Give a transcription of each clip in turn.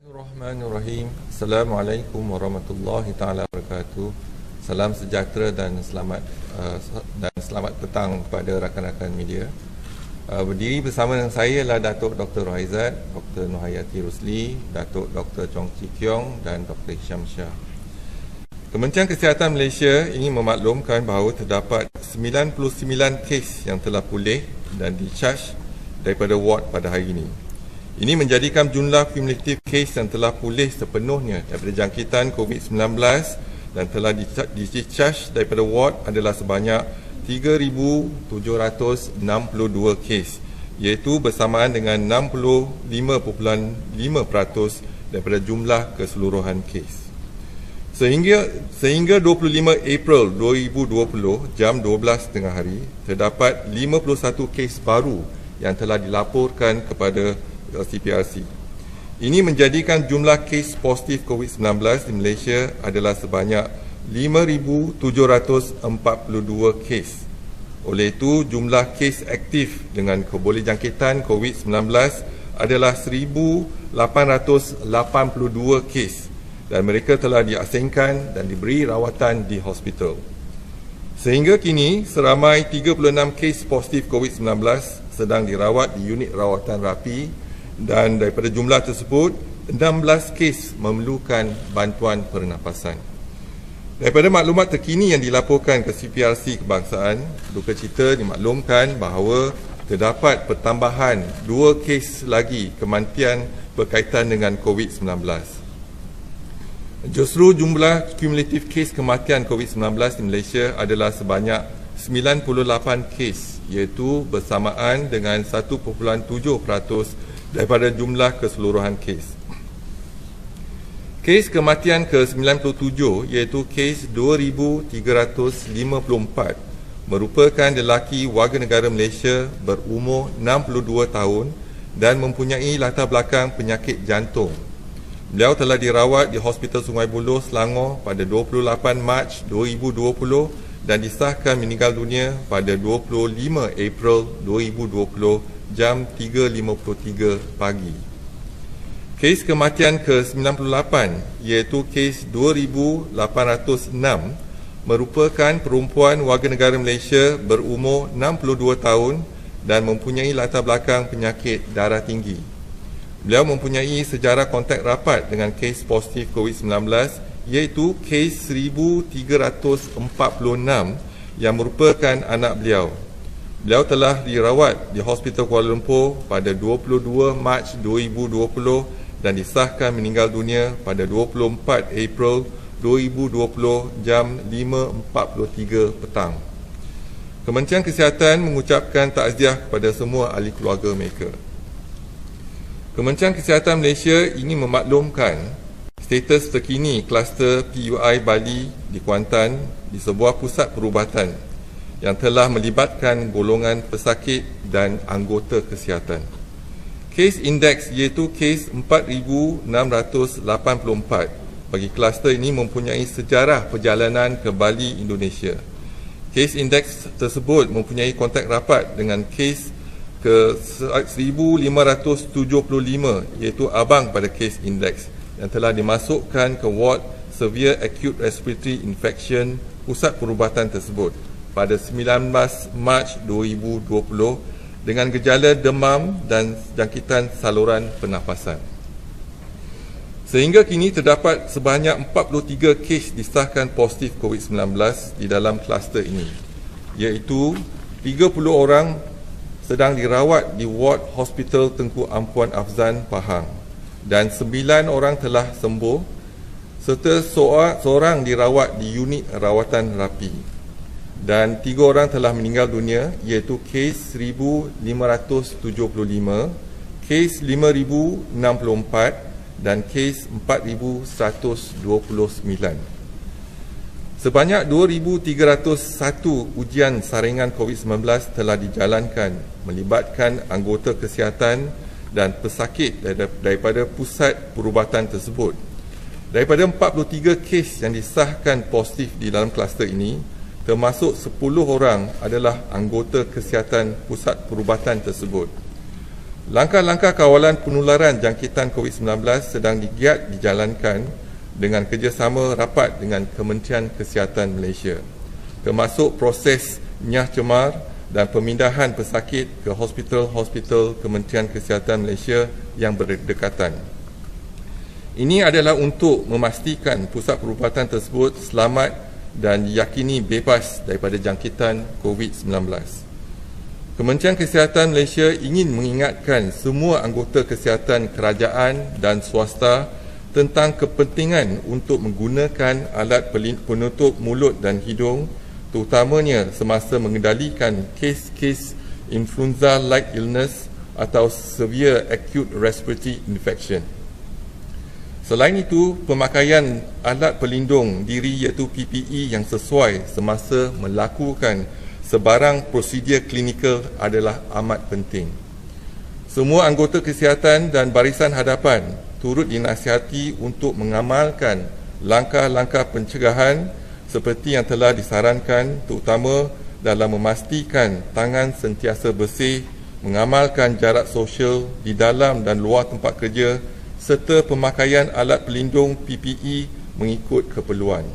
Bismillahirrahmanirrahim. Assalamualaikum warahmatullahi taala wabarakatuh. Salam sejahtera dan selamat petang kepada rakan-rakan media. Berdiri bersama dengan saya ialah Datuk Dr. Rohaizat, Dr. Nohayati Rusli, Datuk Dr. Chong Chi Kiong dan Dr. Hisham Shah. Kementerian Kesihatan Malaysia ingin memaklumkan bahawa terdapat 99 kes yang telah pulih dan discharge daripada ward pada hari ini. Ini menjadikan jumlah kumulatif kes yang telah pulih sepenuhnya daripada jangkitan COVID-19 dan telah discharge daripada ward adalah sebanyak 3,762 kes, iaitu bersamaan dengan 65.5% daripada jumlah keseluruhan kes. Sehingga 25 April 2020 jam 12 tengah hari, terdapat 51 kes baru yang telah dilaporkan kepada CPRC. Ini menjadikan jumlah kes positif COVID-19 di Malaysia adalah sebanyak 5,742 kes. Oleh itu, jumlah kes aktif dengan kebolehjangkitan COVID-19 adalah 1,882 kes dan mereka telah diasingkan dan diberi rawatan di hospital. Sehingga kini, seramai 36 kes positif COVID-19 sedang dirawat di unit rawatan rapi dan daripada jumlah tersebut, 16 kes memerlukan bantuan pernafasan. Daripada maklumat terkini yang dilaporkan ke CPRC Kebangsaan, duka cita dimaklumkan bahawa terdapat pertambahan 2 kes lagi kematian berkaitan dengan COVID-19. Justru jumlah kumulatif kes kematian COVID-19 di Malaysia adalah sebanyak 98 kes, iaitu bersamaan dengan 1.7% daripada jumlah keseluruhan kes. Kes kematian ke-97 iaitu kes 2,354 merupakan lelaki warga negara Malaysia berumur 62 tahun dan mempunyai latar belakang penyakit jantung. Beliau telah dirawat di Hospital Sungai Buloh, Selangor pada 28 Mac 2020 dan disahkan meninggal dunia pada 25 April 2020 jam 3.53 pagi. Kes kematian ke-98 iaitu kes 2,806 merupakan perempuan warga negara Malaysia berumur 62 tahun dan mempunyai latar belakang penyakit darah tinggi. Beliau mempunyai sejarah kontak rapat dengan kes positif COVID-19 iaitu kes 1,346 yang merupakan anak beliau. Beliau telah dirawat di Hospital Kuala Lumpur pada 22 Mac 2020 dan disahkan meninggal dunia pada 24 April 2020 jam 5.43 petang. Kementerian Kesihatan mengucapkan takziah kepada semua ahli keluarga mereka. Kementerian Kesihatan Malaysia ingin memaklumkan status terkini kluster PUI Bali di Kuantan di sebuah pusat perubatan yang telah melibatkan golongan pesakit dan anggota kesihatan. Kes indeks iaitu kes 4,684 bagi kluster ini mempunyai sejarah perjalanan ke Bali, Indonesia. Kes indeks tersebut mempunyai kontak rapat dengan kes ke 1,575 iaitu abang pada kes indeks yang telah dimasukkan ke ward Severe Acute Respiratory Infection pusat perubatan tersebut pada 19 Mac 2020 dengan gejala demam dan jangkitan saluran pernafasan. Sehingga kini terdapat sebanyak 43 kes disahkan positif COVID-19 di dalam kluster ini, iaitu 30 orang sedang dirawat di ward Hospital Tengku Ampuan Afzan, Pahang dan 9 orang telah sembuh serta seorang dirawat di unit rawatan rapi. Dan 3 orang telah meninggal dunia iaitu kes 1,575, kes 5,064 dan kes 4,129. Sebanyak 2,301 ujian saringan COVID-19 telah dijalankan melibatkan anggota kesihatan dan pesakit daripada pusat perubatan tersebut. Daripada 43 kes yang disahkan positif di dalam kluster ini, termasuk 10 orang adalah anggota kesihatan pusat perubatan tersebut. Langkah-langkah kawalan penularan jangkitan COVID-19 sedang digiat dijalankan dengan kerjasama rapat dengan Kementerian Kesihatan Malaysia, termasuk proses nyah cemar dan pemindahan pesakit ke hospital-hospital Kementerian Kesihatan Malaysia yang berdekatan. Ini adalah untuk memastikan pusat perubatan tersebut selamat dan diyakini bebas daripada jangkitan COVID-19. Kementerian Kesihatan Malaysia ingin mengingatkan semua anggota kesihatan kerajaan dan swasta tentang kepentingan untuk menggunakan alat penutup mulut dan hidung, terutamanya semasa mengendalikan kes-kes influenza-like illness atau severe acute respiratory infection. Selain itu, pemakaian alat pelindung diri iaitu PPE yang sesuai semasa melakukan sebarang prosedur klinikal adalah amat penting. Semua anggota kesihatan dan barisan hadapan turut dinasihati untuk mengamalkan langkah-langkah pencegahan seperti yang telah disarankan, terutama dalam memastikan tangan sentiasa bersih, mengamalkan jarak sosial di dalam dan luar tempat kerja serta pemakaian alat pelindung PPE mengikut keperluan.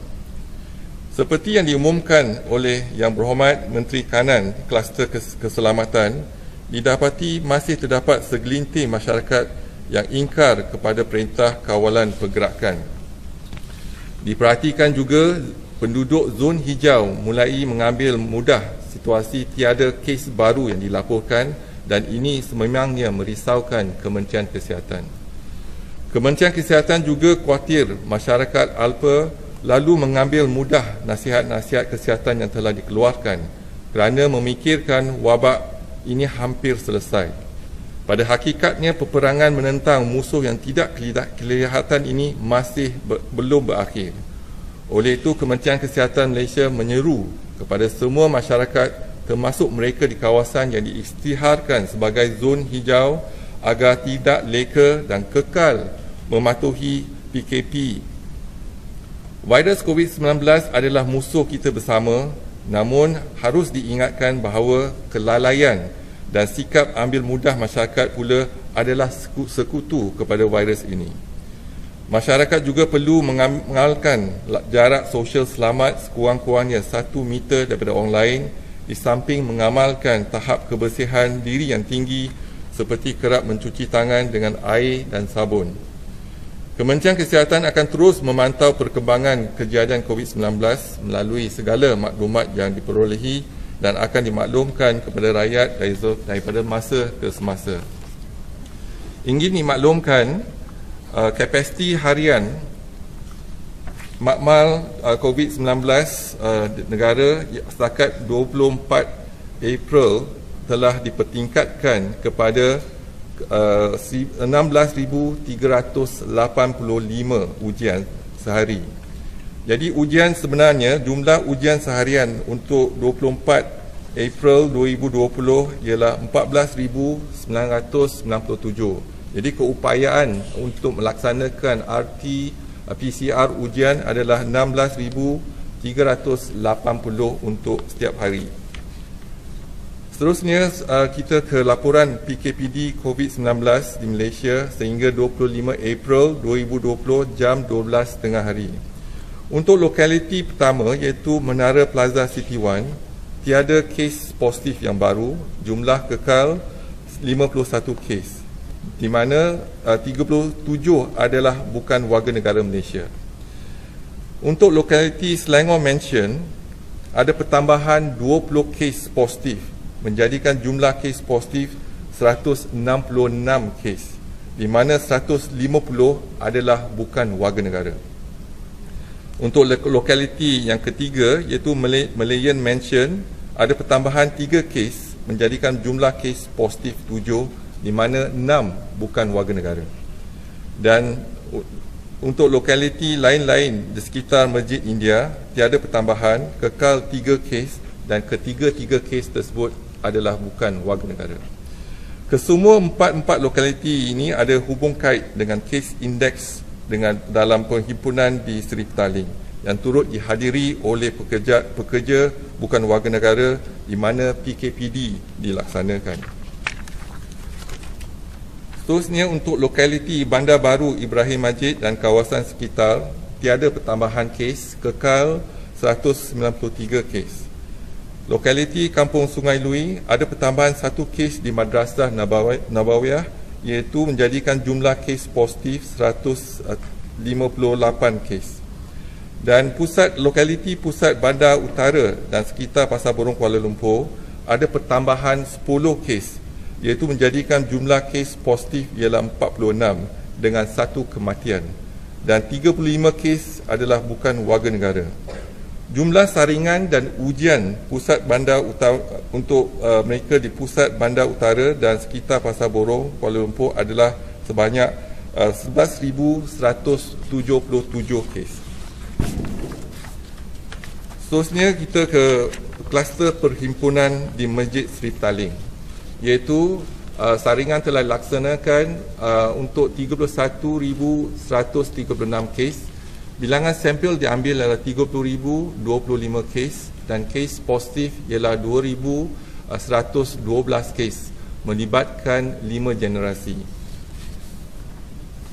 Seperti yang diumumkan oleh Yang Berhormat Menteri Kanan Kluster Keselamatan, didapati masih terdapat segelintir masyarakat yang ingkar kepada perintah kawalan pergerakan. Diperhatikan juga penduduk zon hijau mulai mengambil mudah situasi tiada kes baru yang dilaporkan dan ini sememangnya merisaukan Kementerian Kesihatan. Kementerian Kesihatan juga khawatir masyarakat alpa lalu mengambil mudah nasihat-nasihat kesihatan yang telah dikeluarkan kerana memikirkan wabak ini hampir selesai. Pada hakikatnya, peperangan menentang musuh yang tidak kelihatan ini masih belum berakhir. Oleh itu, Kementerian Kesihatan Malaysia menyeru kepada semua masyarakat termasuk mereka di kawasan yang diisytiharkan sebagai zon hijau agar tidak leka dan kekal mematuhi PKP. Virus COVID-19 adalah musuh kita bersama, namun harus diingatkan bahawa kelalaian dan sikap ambil mudah masyarakat pula adalah sekutu kepada virus ini. Masyarakat juga perlu mengamalkan jarak sosial selamat sekurang-kurangnya 1 meter daripada orang lain di samping mengamalkan tahap kebersihan diri yang tinggi seperti kerap mencuci tangan dengan air dan sabun. Kementerian Kesihatan akan terus memantau perkembangan kejadian COVID-19 melalui segala maklumat yang diperolehi dan akan dimaklumkan kepada rakyat daripada masa ke semasa. Ingin dimaklumkan, kapasiti harian makmal COVID-19 negara setakat 24 April telah dipertingkatkan kepada 16,385 ujian sehari. Jadi ujian sebenarnya, jumlah ujian seharian untuk 24 April 2020 ialah 14,997. Jadi keupayaan untuk melaksanakan RT-PCR ujian adalah 16,380 untuk setiap hari. Seterusnya, kita ke laporan PKPD COVID-19 di Malaysia sehingga 25 April 2020 jam 12 tengah hari. Untuk lokaliti pertama iaitu Menara Plaza City 1, tiada kes positif yang baru, jumlah kekal 51 kes, di mana 37 adalah bukan warga negara Malaysia. Untuk lokaliti Selangor Mansion, ada pertambahan 20 kes positif, menjadikan jumlah kes positif 166 kes, di mana 150 adalah bukan warga negara. Untuk lokaliti yang ketiga iaitu Malayan Mansion, ada pertambahan 3 kes, menjadikan jumlah kes positif 7, di mana 6 bukan warga negara. Dan untuk lokaliti lain-lain di sekitar Masjid India, tiada pertambahan, kekal 3 kes dan ketiga-tiga kes tersebut adalah bukan warga negara. Kesemua empat lokaliti ini ada hubung kait dengan kes indeks dengan dalam perhimpunan di Seri Petaling yang turut dihadiri oleh pekerja bukan warga negara di mana PKPD dilaksanakan. Seterusnya, untuk lokaliti Bandar Baru Ibrahim Majid dan kawasan sekitar, tiada pertambahan kes, kekal 193 kes. Lokaliti Kampung Sungai Lui ada pertambahan 1 kes di Madrasah Nabawiyah, iaitu menjadikan jumlah kes positif 158 kes. Dan lokaliti pusat Bandar Utara dan sekitar Pasar Borong Kuala Lumpur ada pertambahan 10 kes, iaitu menjadikan jumlah kes positif ialah 46 dengan 1 kematian, dan 35 kes adalah bukan warga negara. Jumlah saringan dan ujian pusat bandar utara untuk mereka di pusat Bandar Utara dan sekitar Pasar Borong Kuala Lumpur adalah sebanyak 11,177 kes. Seterusnya, kita ke kluster perhimpunan di Masjid Sri Petaling, iaitu saringan telah dilaksanakan untuk 31,136 kes. Bilangan sampel diambil adalah 30,025 kes dan kes positif ialah 2,112 kes, melibatkan 5 generasi.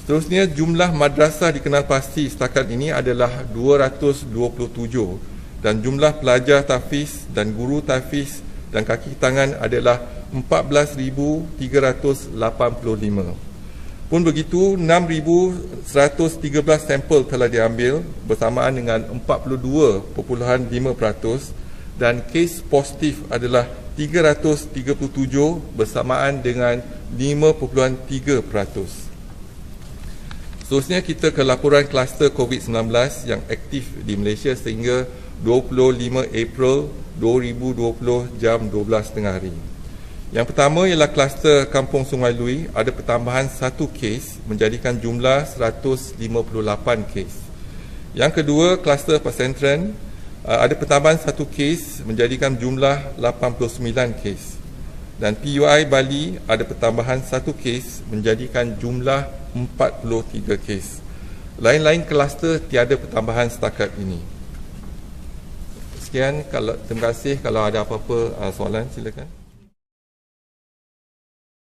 Seterusnya, jumlah madrasah dikenal pasti setakat ini adalah 227 dan jumlah pelajar tahfiz dan guru tahfiz dan kaki tangan adalah 14,385. Pun begitu, 6,113 sampel telah diambil bersamaan dengan 42.5% dan kes positif adalah 337 bersamaan dengan 5.3%. Seterusnya, kita ke laporan kluster COVID-19 yang aktif di Malaysia sehingga 25 April 2020 jam 12.30 hari. Yang pertama ialah kluster Kampung Sungai Lui, ada pertambahan 1 kes menjadikan jumlah 158 kes. Yang kedua, kluster Pesentren, ada pertambahan 1 kes menjadikan jumlah 89 kes. Dan PUI Bali ada pertambahan 1 kes menjadikan jumlah 43 kes. Lain-lain kluster tiada pertambahan setakat ini. Sekian, terima kasih. Kalau ada apa-apa soalan, silakan.